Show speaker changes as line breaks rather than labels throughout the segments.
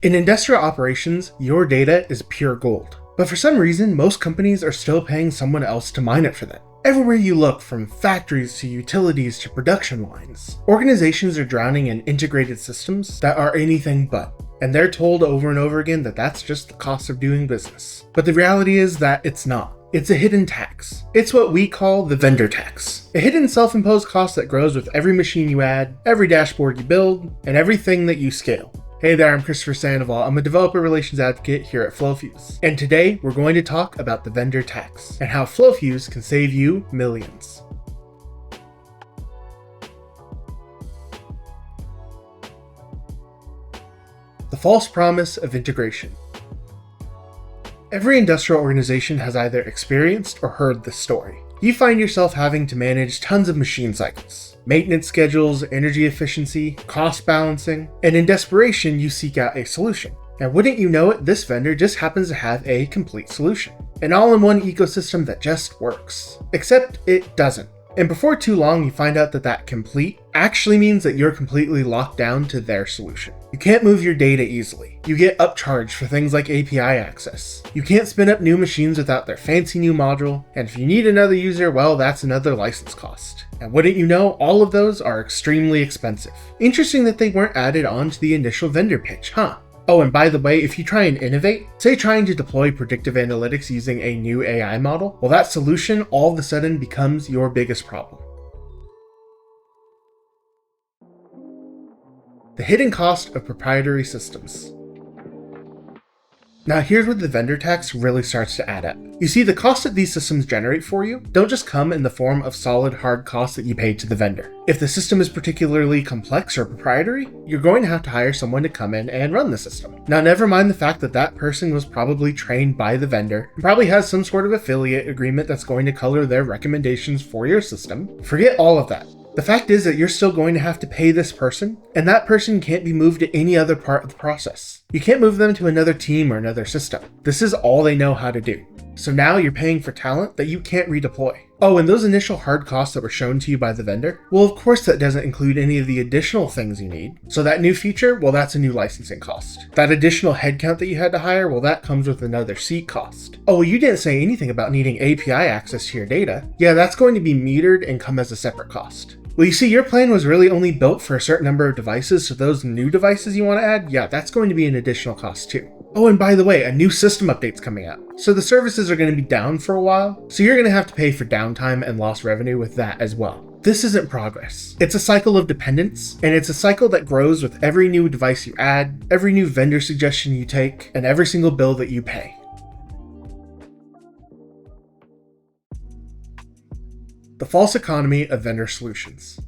In industrial operations, your data is pure gold. But for some reason, most companies are still paying someone else to mine it for them. Everywhere you look, from factories to utilities to production lines, organizations are drowning in integrated systems that are anything but. And they're told over and over again that that's just the cost of doing business. But the reality is that it's not. It's a hidden tax. It's what we call the vendor tax. A hidden self-imposed cost that grows with every machine you add, every dashboard you build, and everything that you scale. Hey there, I'm Christopher Sandoval. I'm a developer relations advocate here at FlowFuse. And today we're going to talk about the vendor tax and how FlowFuse can save you millions. The false promise of integration. Every industrial organization has either experienced or heard this story. You find yourself having to manage tons of machine cycles, maintenance schedules, energy efficiency, cost balancing, and in desperation, you seek out a solution. And wouldn't you know it, this vendor just happens to have a complete solution. An all-in-one ecosystem that just works. Except it doesn't. And before too long, you find out that that complete actually means that you're completely locked down to their solution. You can't move your data easily. You get upcharged for things like API access. You can't spin up new machines without their fancy new module. And if you need another user, well, that's another license cost. And wouldn't you know, all of those are extremely expensive. Interesting that they weren't added on to the initial vendor pitch, huh? Oh, and by the way, if you try and innovate, say trying to deploy predictive analytics using a new AI model, well, that solution all of a sudden becomes your biggest problem. The hidden cost of proprietary systems. Now here's where the vendor tax really starts to add up. You see, the costs that these systems generate for you don't just come in the form of solid hard costs that you pay to the vendor. If the system is particularly complex or proprietary, you're going to have to hire someone to come in and run the system. Now never mind the fact that that person was probably trained by the vendor and probably has some sort of affiliate agreement that's going to color their recommendations for your system. Forget all of that. The fact is that you're still going to have to pay this person, and that person can't be moved to any other part of the process. You can't move them to another team or another system. This is all they know how to do. So now you're paying for talent that you can't redeploy. Oh, and those initial hard costs that were shown to you by the vendor? Well, of course that doesn't include any of the additional things you need. So that new feature, well, that's a new licensing cost. That additional headcount that you had to hire, well, that comes with another seat cost. Oh, well, you didn't say anything about needing API access to your data. Yeah, that's going to be metered and come as a separate cost. Well, you see, your plan was really only built for a certain number of devices, so those new devices you want to add, yeah, that's going to be an additional cost too. Oh, and by the way, a new system update's coming out. So the services are going to be down for a while, so you're going to have to pay for downtime and lost revenue with that as well. This isn't progress. It's a cycle of dependence, and it's a cycle that grows with every new device you add, every new vendor suggestion you take, and every single bill that you pay. The false economy of vendor solutions.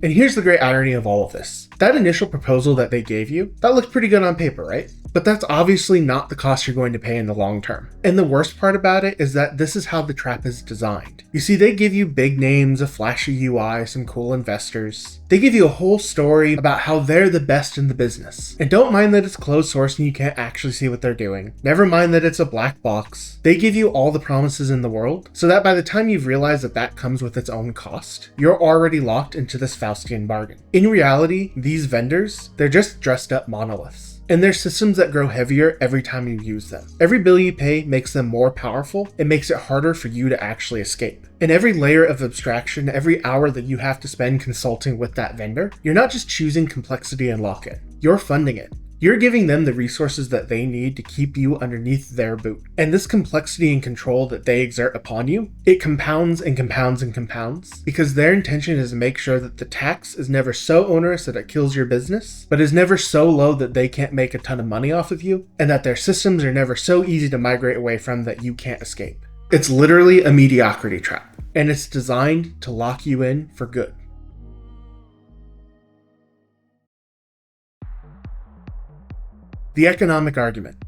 And here's the great irony of all of this. That initial proposal that they gave you, that looked pretty good on paper, right? But that's obviously not the cost you're going to pay in the long term. And the worst part about it is that this is how the trap is designed. You see, they give you big names, a flashy UI, some cool investors. They give you a whole story about how they're the best in the business. And don't mind that it's closed source and you can't actually see what they're doing. Never mind that it's a black box. They give you all the promises in the world, so that by the time you've realized that that comes with its own cost, you're already locked into this Faustian bargain. In reality, these vendors, they're just dressed up monoliths. And they're systems that grow heavier every time you use them. Every bill you pay makes them more powerful and makes it harder for you to actually escape. And every layer of abstraction, every hour that you have to spend consulting with that vendor, you're not just choosing complexity and lock-in, you're funding it. You're giving them the resources that they need to keep you underneath their boot. And this complexity and control that they exert upon you, it compounds and compounds and compounds, because their intention is to make sure that the tax is never so onerous that it kills your business, but is never so low that they can't make a ton of money off of you, and that their systems are never so easy to migrate away from that you can't escape. It's literally a mediocrity trap, and it's designed to lock you in for good. The economic argument.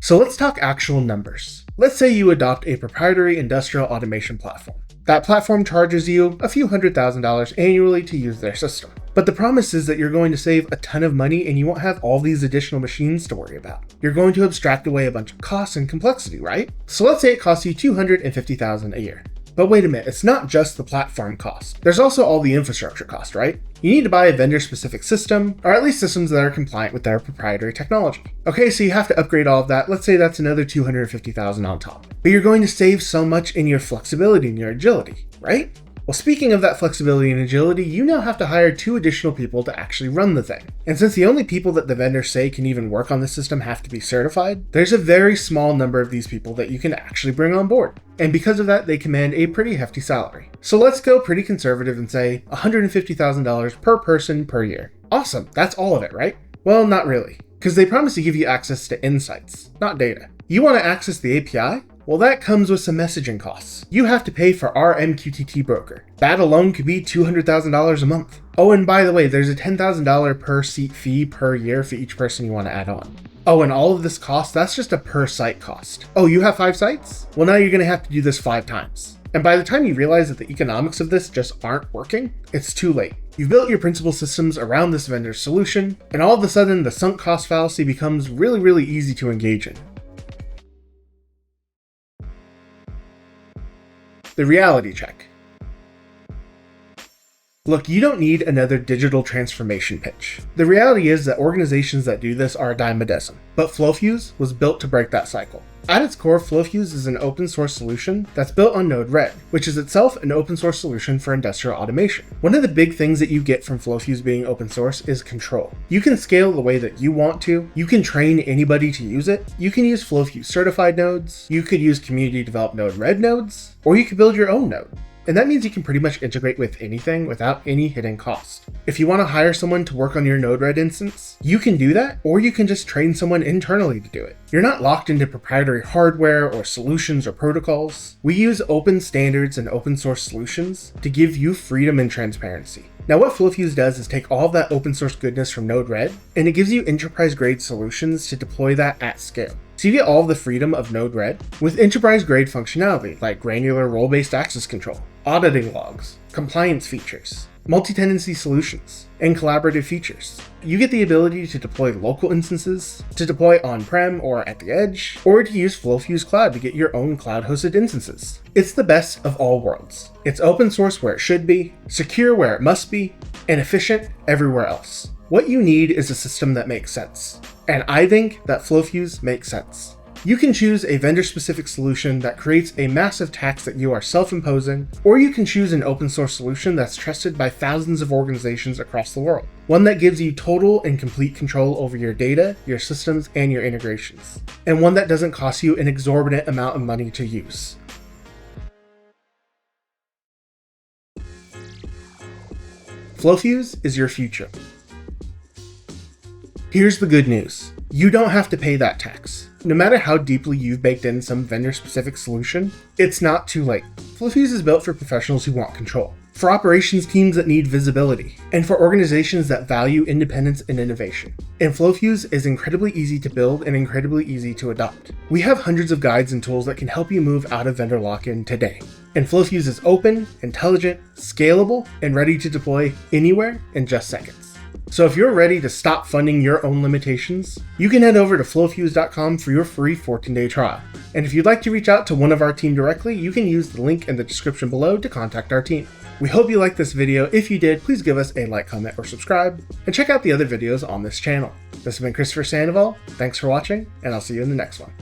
So let's talk actual numbers. Let's say you adopt a proprietary industrial automation platform. That platform charges you a few $100,000 annually to use their system. But the promise is that you're going to save a ton of money and you won't have all these additional machines to worry about. You're going to abstract away a bunch of costs and complexity, right? So let's say it costs you $250,000 a year. But wait a minute, it's not just the platform cost. There's also all the infrastructure cost, right? You need to buy a vendor-specific system, or at least systems that are compliant with their proprietary technology. Okay, so you have to upgrade all of that. Let's say that's another $250,000 on top. But you're going to save so much in your flexibility and your agility, right? Well, speaking of that flexibility and agility, you now have to hire 2 additional people to actually run the thing. And since the only people that the vendors say can even work on the system have to be certified, there's a very small number of these people that you can actually bring on board. And because of that, they command a pretty hefty salary. So let's go pretty conservative and say $150,000 per person per year. Awesome, that's all of it, right? Well, not really, because they promise to give you access to insights, not data. You want to access the API? Well, that comes with some messaging costs. You have to pay for our MQTT broker. That alone could be $200,000 a month. Oh, and by the way, there's a $10,000 per seat fee per year for each person you want to add on. Oh, and all of this cost, that's just a per site cost. Oh, you have 5 sites? Well, now you're going to have to do this 5 times. And by the time you realize that the economics of this just aren't working, it's too late. You've built your principal systems around this vendor's solution, and all of a sudden the sunk cost fallacy becomes really easy to engage in. The reality check. Look, you don't need another digital transformation pitch. The reality is that organizations that do this are a dime a dozen, but FlowFuse was built to break that cycle. At its core, FlowFuse is an open source solution that's built on Node-RED, which is itself an open source solution for industrial automation. One of the big things that you get from FlowFuse being open source is control. You can scale the way that you want to, you can train anybody to use it, you can use FlowFuse certified nodes, you could use community developed Node-RED nodes, or you could build your own node. And that means you can pretty much integrate with anything without any hidden cost. If you want to hire someone to work on your Node-RED instance, you can do that, or you can just train someone internally to do it. You're not locked into proprietary hardware or solutions or protocols. We use open standards and open source solutions to give you freedom and transparency. Now what FlowFuse does is take all of that open source goodness from Node-RED, and it gives you enterprise grade solutions to deploy that at scale. So you get all of the freedom of Node-RED with enterprise grade functionality like granular role-based access control, auditing logs, compliance features, multi-tenancy solutions, and collaborative features. You get the ability to deploy local instances, to deploy on-prem or at the edge, or to use FlowFuse Cloud to get your own cloud-hosted instances. It's the best of all worlds. It's open source where it should be, secure where it must be, and efficient everywhere else. What you need is a system that makes sense. And I think that FlowFuse makes sense. You can choose a vendor-specific solution that creates a massive tax that you are self-imposing, or you can choose an open source solution that's trusted by thousands of organizations across the world. One that gives you total and complete control over your data, your systems, and your integrations. And one that doesn't cost you an exorbitant amount of money to use. FlowFuse is your future. Here's the good news. You don't have to pay that tax. No matter how deeply you've baked in some vendor-specific solution, it's not too late. FlowFuse is built for professionals who want control, for operations teams that need visibility, and for organizations that value independence and innovation. And FlowFuse is incredibly easy to build and incredibly easy to adopt. We have hundreds of guides and tools that can help you move out of vendor lock-in today. And FlowFuse is open, intelligent, scalable, and ready to deploy anywhere in just seconds. So if you're ready to stop funding your own limitations, you can head over to flowfuse.com for your free 14-day trial. And if you'd like to reach out to one of our team directly, you can use the link in the description below to contact our team. We hope you liked this video. If you did, please give us a like, comment, or subscribe, and check out the other videos on this channel. This has been Christopher Sandoval. Thanks for watching, and I'll see you in the next one.